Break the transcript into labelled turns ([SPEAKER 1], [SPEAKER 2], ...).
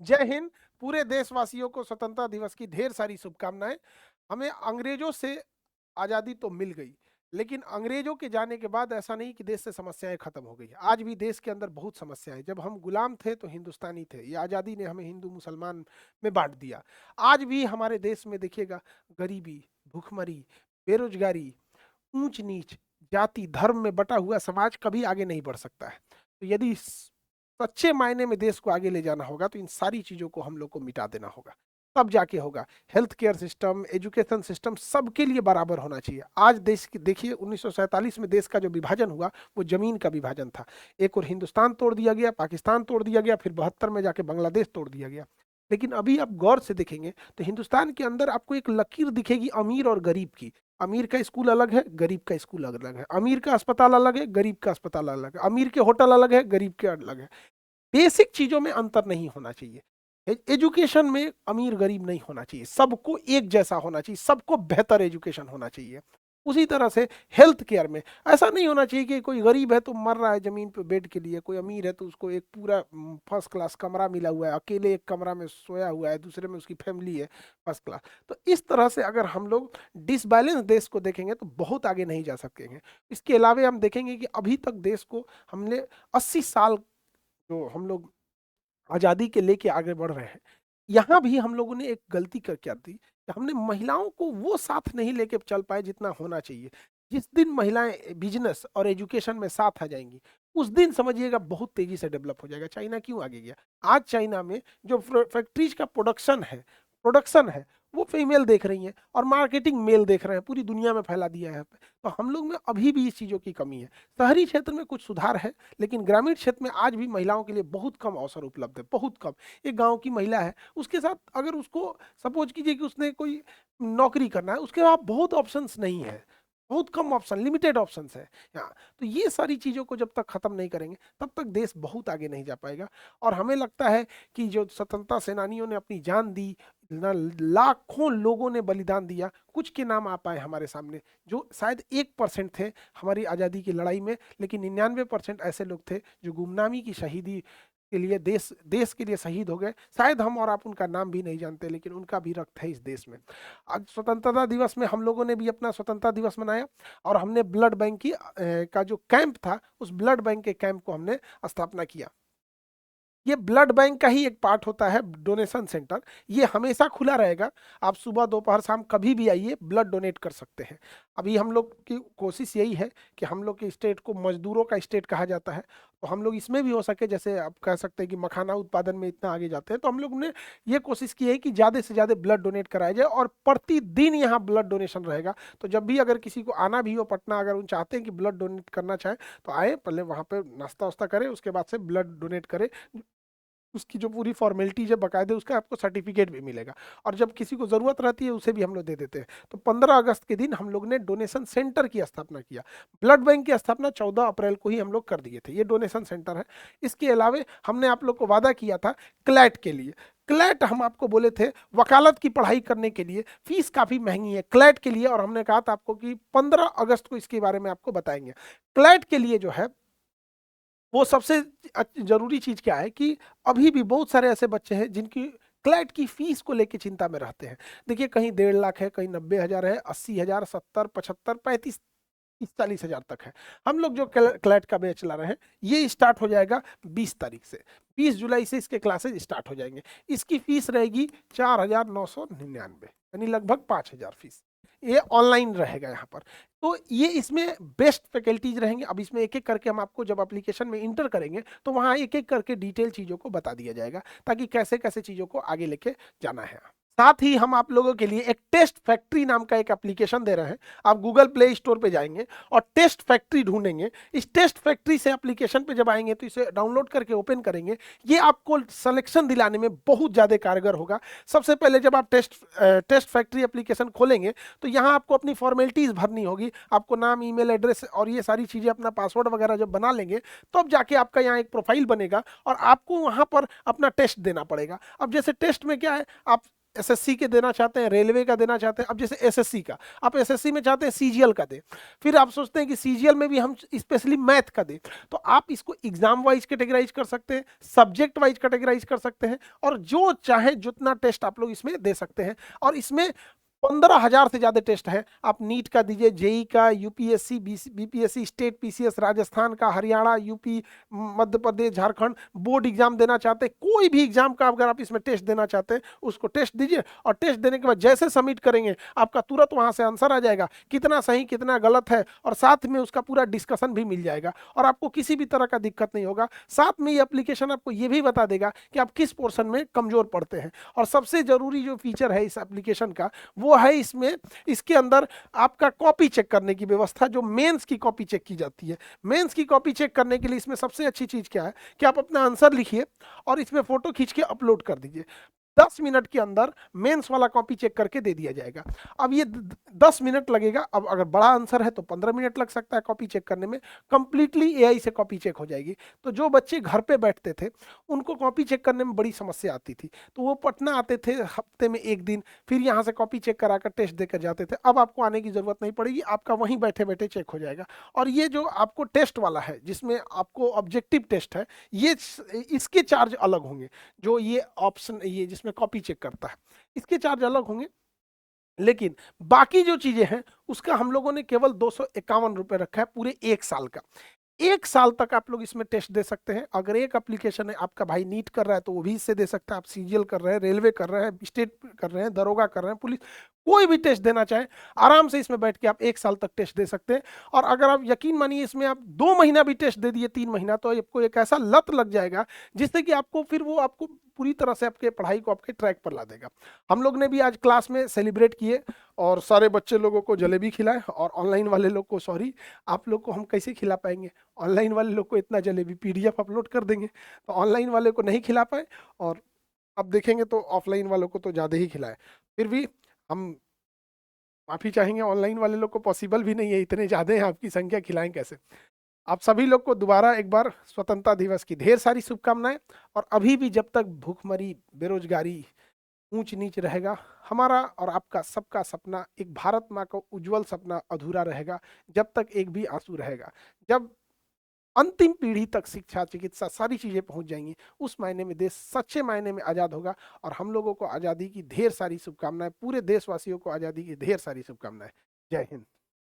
[SPEAKER 1] जय हिंद। पूरे देशवासियों को स्वतंत्रता दिवस की ढेर सारी शुभकामनाएं। हमें अंग्रेजों से आज़ादी तो मिल गई, लेकिन अंग्रेजों के जाने के बाद ऐसा नहीं कि देश से समस्याएं खत्म हो गई। आज भी देश के अंदर बहुत समस्याएं। जब हम गुलाम थे तो हिंदुस्तानी थे। ये आज़ादी ने हमें हिंदू मुसलमान में बांट दिया। आज भी हमारे देश में देखिएगा, गरीबी, भूखमरी, बेरोजगारी, ऊंच नीच, जाति धर्म में बटा हुआ समाज कभी आगे नहीं बढ़ सकता है। तो यदि सच्चे मायने में देश को आगे ले जाना होगा तो इन सारी चीजों को हम लोग को मिटा देना होगा, तब जाके होगा। Health care system, education system सबके लिए बराबर होना चाहिए। आज देश की देखिए, 1947 में देश का जो विभाजन हुआ वो जमीन का विभाजन था। एक और हिंदुस्तान तोड़ दिया गया, पाकिस्तान तोड़ दिया गया, फिर 72 में जाके बांग्लादेश तोड़ दिया गया। लेकिन अभी आप गौर से देखेंगे तो हिंदुस्तान के अंदर आपको एक लकीर दिखेगी अमीर और गरीब की। अमीर का स्कूल अलग है, गरीब का स्कूल अलग है। अमीर का अस्पताल अलग है, गरीब का अस्पताल अलग है। अमीर के होटल अलग है, गरीब के अलग है। बेसिक चीजों में अंतर नहीं होना चाहिए। एजुकेशन में अमीर गरीब नहीं होना चाहिए, सबको एक जैसा होना चाहिए, सबको बेहतर एजुकेशन होना चाहिए। उसी तरह से हेल्थ केयर में ऐसा नहीं होना चाहिए कि कोई गरीब है तो मर रहा है जमीन पे बेड के लिए, कोई अमीर है तो उसको एक पूरा फर्स्ट क्लास कमरा मिला हुआ है, अकेले एक कमरा में सोया हुआ है, दूसरे में उसकी फैमिली है फर्स्ट क्लास। तो इस तरह से अगर हम लोग डिसबैलेंस देश को देखेंगे तो बहुत आगे नहीं जा सकेंगे। इसके अलावा हम देखेंगे कि अभी तक देश को हमने 80 साल जो हम लोग आज़ादी के लेके आगे बढ़ रहे हैं, यहाँ भी हम लोगों ने एक गलती कर क्या दी कि हमने महिलाओं को वो साथ नहीं लेके चल पाए जितना होना चाहिए। जिस दिन महिलाएं बिजनेस और एजुकेशन में साथ आ जाएंगी, उस दिन समझिएगा बहुत तेजी से डेवलप हो जाएगा। चाइना क्यों आगे गया? आज चाइना में जो फैक्ट्रीज का प्रोडक्शन है वो फीमेल देख रही हैं और मार्केटिंग मेल देख रहे हैं, पूरी दुनिया में फैला दिया है यहाँ पे। तो हम लोग में अभी भी इस चीज़ों की कमी है। शहरी क्षेत्र में कुछ सुधार है, लेकिन ग्रामीण क्षेत्र में आज भी महिलाओं के लिए बहुत कम अवसर उपलब्ध है, बहुत कम। एक गांव की महिला है, उसके साथ अगर उसको सपोज कीजिए कि उसने कोई नौकरी करना है, उसके पास बहुत ऑप्शंस नहीं है, बहुत कम ऑप्शन, लिमिटेड ऑप्शंस है यहाँ। तो ये सारी चीज़ों को जब तक खत्म नहीं करेंगे तब तक देश बहुत आगे नहीं जा पाएगा। और हमें लगता है कि जो स्वतंत्रता सेनानियों ने अपनी जान दी, लाखों लोगों ने बलिदान दिया, कुछ के नाम आ पाए हमारे सामने जो शायद 1% थे हमारी आज़ादी की लड़ाई में, लेकिन 99% ऐसे लोग थे जो गुमनामी की शहीदी के लिए देश देश के लिए शहीद हो गए। शायद हम और आप उनका नाम भी नहीं जानते, लेकिन उनका भी रक्त है इस देश में। आज स्वतंत्रता दिवस में हम लोगों ने भी अपना स्वतंत्रता दिवस मनाया और हमने ब्लड बैंक की का जो कैंप था, उस ब्लड बैंक के कैंप को हमने स्थापना किया। ये ब्लड बैंक का ही एक पार्ट होता है, डोनेशन सेंटर। ये हमेशा खुला रहेगा। आप सुबह दोपहर शाम कभी भी आइए, ब्लड डोनेट कर सकते हैं। अभी हम लोग की कोशिश यही है कि हम लोग के स्टेट को मजदूरों का स्टेट कहा जाता है, तो हम लोग इसमें भी हो सके, जैसे आप कह सकते हैं कि मखाना उत्पादन में इतना आगे जाते हैं, तो हम लोग ने ये कोशिश की है कि ज़्यादा से ज़्यादा ब्लड डोनेट कराया जाए और प्रतिदिन यहाँ ब्लड डोनेशन रहेगा। तो जब भी अगर किसी को आना भी हो पटना, अगर उन चाहते हैं कि ब्लड डोनेट करना चाहें तो आए, पहले वहाँ पे नाश्ता वास्ता करें, उसके बाद से ब्लड डोनेट करें। उसकी जो पूरी फॉर्मेलिटी जब बकायदे, उसका आपको सर्टिफिकेट भी मिलेगा। और जब किसी को ज़रूरत रहती है उसे भी हम लोग दे देते हैं। तो 15 अगस्त के दिन हम लोग ने डोनेशन सेंटर की स्थापना किया। ब्लड बैंक की स्थापना 14 अप्रैल को ही हम लोग कर दिए थे। ये डोनेशन सेंटर है। इसके अलावा हमने आप लोग को वादा किया था क्लैट के लिए। क्लैट हम आपको बोले थे वकालत की पढ़ाई करने के लिए फीस काफ़ी महंगी है क्लैट के लिए, और हमने कहा था आपको कि 15 अगस्त को इसके बारे में आपको बताएंगे। क्लैट के लिए जो है वो सबसे जरूरी चीज क्या है कि अभी भी बहुत सारे ऐसे बच्चे हैं जिनकी क्लैट की फीस को लेकर चिंता में रहते हैं। देखिए, कहीं 1.5 लाख है, कहीं 90,000 है, 80,000, 70, 75, 35, 40,000 तक है। हम लोग जो क्लैट का बैच चला रहे हैं, ये स्टार्ट हो जाएगा 20 तारीख से। 20 जुलाई से इसके क्लासेज स्टार्ट हो जाएंगे। इसकी फीस रहेगी 4,999, यानी लगभग 5,000 फीस। ये ऑनलाइन रहेगा यहाँ पर। तो ये इसमें बेस्ट फैकल्टीज रहेंगे। अब इसमें एक एक करके हम आपको जब एप्लीकेशन में इंटर करेंगे तो वहाँ एक एक करके डिटेल चीज़ों को बता दिया जाएगा, ताकि कैसे कैसे चीज़ों को आगे लेके जाना है। साथ ही हम आप लोगों के लिए एक टेस्ट फैक्ट्री नाम का एक एप्लीकेशन दे रहे हैं। आप गूगल प्ले स्टोर पे जाएंगे और टेस्ट फैक्ट्री ढूंढेंगे। इस टेस्ट फैक्ट्री से एप्लीकेशन पे जब आएंगे तो इसे डाउनलोड करके ओपन करेंगे। ये आपको सिलेक्शन दिलाने में बहुत ज़्यादा कारगर होगा। सबसे पहले जब आप टेस्ट फैक्ट्री एप्लीकेशन खोलेंगे तो यहाँ आपको अपनी फॉर्मेलिटीज़ भरनी होगी। आपको नाम, ईमेल एड्रेस और ये सारी चीज़ें, अपना पासवर्ड वगैरह जब बना लेंगे तब जाके आपका यहाँ एक प्रोफाइल बनेगा और आपको वहाँ पर अपना टेस्ट देना पड़ेगा। अब जैसे टेस्ट में क्या है, आप एसएससी के देना चाहते हैं, रेलवे का देना चाहते हैं। अब जैसे एसएससी का, आप एसएससी में चाहते हैं सीजीएल का दें, फिर आप सोचते हैं कि सीजीएल में भी हम स्पेशली मैथ का दें, तो आप इसको एग्जाम वाइज कैटेगराइज कर सकते हैं, सब्जेक्ट वाइज कैटेगराइज कर सकते हैं, और जो चाहे जितना टेस्ट आप लोग इसमें दे सकते हैं। और इसमें 15,000 से ज्यादा टेस्ट है। आप नीट का दीजिए, जेई का, UPSC, BPSC, state PCS, Rajasthan का, Haryana, UP, Madhya Pradesh, Jharkhand, board exam देना चाहते हैं, कोई भी एग्जाम का अगर आप इसमें टेस्ट देना चाहते हैं उसको टेस्ट दीजिए, और टेस्ट देने के बाद जैसे सबमिट करेंगे आपका तुरंत वहां से आंसर आ जाएगा, कितना सही कितना गलत है, और साथ में उसका पूरा डिस्कशन भी मिल जाएगा, और आपको किसी भी तरह का दिक्कत नहीं होगा। साथ में ये एप्लीकेशन आपको ये भी बता देगा कि आप किस पोर्शन में कमजोर पड़ते हैं। और सबसे जरूरी जो फीचर है इस एप्लीकेशन का वो है इसमें, इसके अंदर आपका कॉपी चेक करने की व्यवस्था, जो मेंस की कॉपी चेक की जाती है। मेंस की कॉपी चेक करने के लिए इसमें सबसे अच्छी चीज क्या है कि आप अपना आंसर लिखिए और इसमें फोटो खींच के अपलोड कर दीजिए। 10 मिनट के अंदर मेंस वाला कॉपी चेक करके दे दिया जाएगा। अब ये 10 मिनट लगेगा, अब अगर बड़ा आंसर है तो 15 मिनट लग सकता है कॉपी चेक करने में। कंप्लीटली एआई से कॉपी चेक हो जाएगी। तो जो बच्चे घर पे बैठते थे उनको कॉपी चेक करने में बड़ी समस्या आती थी, तो वो पटना आते थे हफ्ते में एक दिन, फिर यहाँ से कॉपी चेक कराकर टेस्ट देकर जाते थे। अब आपको आने की जरूरत नहीं पड़ेगी, आपका वहीं बैठे बैठे चेक हो जाएगा। और ये जो आपको टेस्ट वाला है जिसमें आपको ऑब्जेक्टिव टेस्ट है, ये इसके चार्ज अलग होंगे। जो ये ऑप्शन, ये जिसमें कॉपी चेक करता है, इसके चार्ज अलग होंगे। लेकिन बाकी जो चीजें हैं उसका हम लोगों ने केवल 251 रुपए रखा है पूरे 1 साल का। 1 साल तक आप लोग इसमें टेस्ट दे सकते हैं। अगर एक एप्लीकेशन है, आपका भाई नीट कर रहा है तो वो भी इससे दे सकता है, आप सीजीएल कर रहे हैं, रेलवे कर रहे हैं, स्टेट कर रहे हैं, दरोगा कर रहे हैं, पुलिस, कोई भी टेस्ट देना चाहे आराम से इसमें बैठ के आप 1 साल तक टेस्ट दे सकते हैं। और अगर आप यकीन मानिए इसमें आप 2 महीना भी टेस्ट दे दिए, 3 महीना, तो आपको एक ऐसा लत लग जाएगा जिससे कि आपको फिर वो आपको पूरी तरह से आपके पढ़ाई को आपके ट्रैक पर ला देगा। हम लोग ने भी आज क्लास में सेलिब्रेट किए और सारे बच्चे लोगों को जलेबी खिलाए, और ऑनलाइन वाले लोग को, सॉरी, आप लोग को हम कैसे खिला पाएंगे, ऑनलाइन वाले लोग को इतना जलेबी पीडीएफ अपलोड कर देंगे, तो ऑनलाइन वाले को नहीं खिला पाए, और अब देखेंगे तो ऑफलाइन वालों को तो ज़्यादा ही खिलाए। फिर भी हम माफ़ी चाहेंगे, ऑनलाइन वाले लोग को पॉसिबल भी नहीं है, इतने ज़्यादा हैं, आपकी संख्या खिलाएं कैसे। आप सभी लोग को दोबारा एक बार स्वतंत्रता दिवस की ढेर सारी शुभकामनाएं। और अभी भी जब तक भूखमरी, बेरोजगारी, ऊंच नीच रहेगा, हमारा और आपका सबका सपना, एक भारत माँ का उज्जवल सपना अधूरा रहेगा जब तक एक भी आंसू रहेगा। जब अंतिम पीढ़ी तक शिक्षा, चिकित्सा, सारी चीजें पहुंच जाएंगी, उस मायने में देश सच्चे मायने में आजाद होगा। और हम लोगों को आजादी की ढेर सारी शुभकामनाएं, पूरे देशवासियों को आजादी की ढेर सारी शुभकामनाएं। जय हिंद।